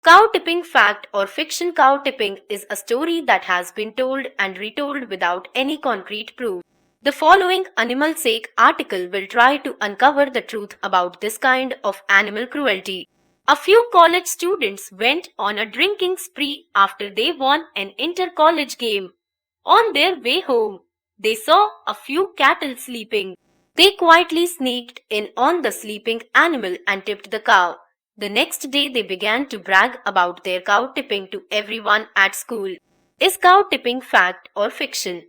Cow tipping fact or fiction. Cow tipping is a story that has been told and retold without any concrete proof. The following animal sake article will try to uncover the truth about this kind of animal cruelty. A few college students went on a drinking spree after they won an inter-college game. On their way home, they saw a few cattle sleeping. They quietly sneaked in on the sleeping animal and tipped the cow. The next day they began to brag about their cow tipping to everyone at school. Is cow tipping fact or fiction?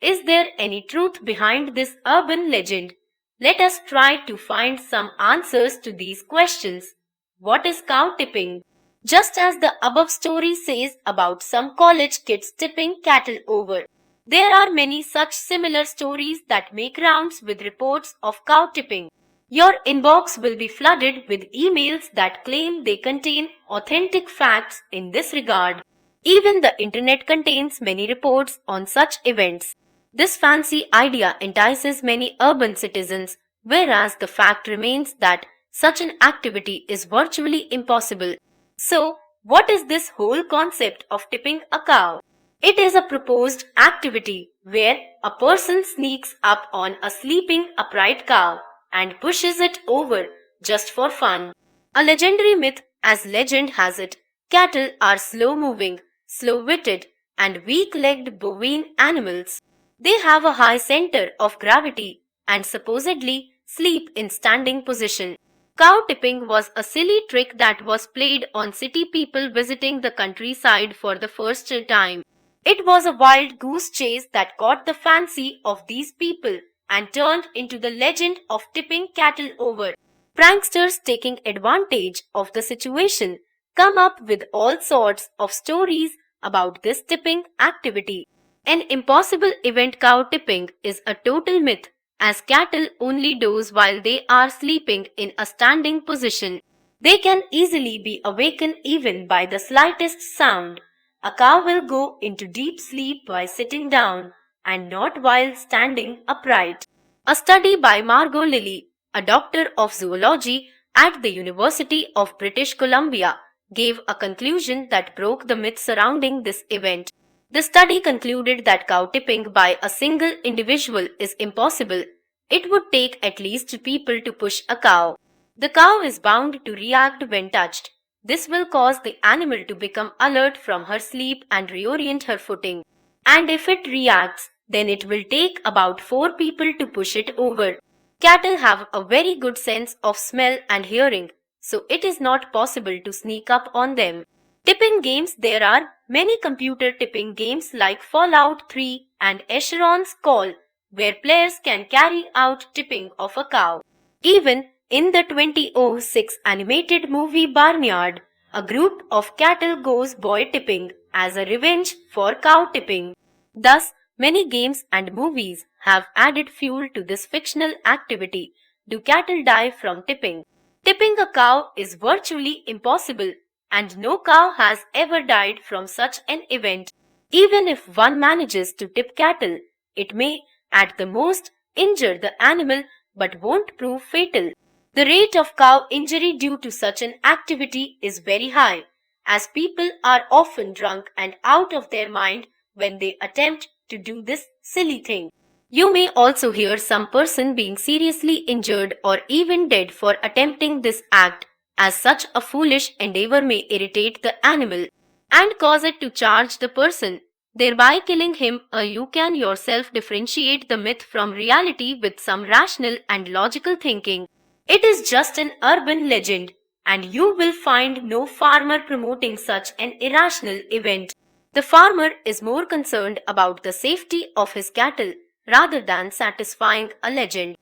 Is there any truth behind this urban legend? Let us try to find some answers to these questions. What is cow tipping? Just as the above story says about some college kids tipping cattle over, there are many such similar stories that make rounds with reports of cow tipping. Your inbox will be flooded with emails that claim they contain authentic facts in this regard. Even the internet contains many reports on such events. This fancy idea entices many urban citizens, whereas the fact remains that such an activity is virtually impossible. So, what is this whole concept of tipping a cow? It is a proposed activity where a person sneaks up on a sleeping upright cow and pushes it over just for fun. A legendary myth, as legend has it, cattle are slow-moving, slow-witted, and weak-legged bovine animals. They have a high center of gravity and supposedly sleep in standing position. Cow tipping was a silly trick that was played on city people visiting the countryside for the first time. It was a wild goose chase that caught the fancy of these people and turned into the legend of tipping cattle over. Pranksters, taking advantage of the situation, come up with all sorts of stories about this tipping activity. An impossible event. Cow tipping is a total myth, as cattle only doze while they are sleeping in a standing position. They can easily be awakened even by the slightest sound. A cow will go into deep sleep by sitting down and not while standing upright. A study by Margot Lilly, a doctor of zoology at the University of British Columbia, gave a conclusion that broke the myth surrounding this event. The study concluded that cow tipping by a single individual is impossible. It would take at least two people to push a cow. The cow is bound to react when touched. This will cause the animal to become alert from her sleep and reorient her footing. And if it reacts, then it will take about 4 people to push it over. Cattle have a very good sense of smell and hearing, so it is not possible to sneak up on them. Tipping games. There are many computer tipping games like Fallout 3 and Echeron's Call, where players can carry out tipping of a cow. Even in the 2006 animated movie Barnyard, a group of cattle goes boy tipping as a revenge for cow tipping. Thus, many games and movies have added fuel to this fictional activity. Do cattle die from tipping? Tipping a cow is virtually impossible, and no cow has ever died from such an event. Even if one manages to tip cattle, it may, at the most, injure the animal but won't prove fatal. The rate of cow injury due to such an activity is very high, as people are often drunk and out of their mind when they attempt to do this silly thing. You may also hear some person being seriously injured or even dead for attempting this act, as such a foolish endeavor may irritate the animal and cause it to charge the person, thereby killing him. You can yourself differentiate the myth from reality with some rational and logical thinking. It is just an urban legend, and you will find no farmer promoting such an irrational event. The farmer is more concerned about the safety of his cattle rather than satisfying a legend.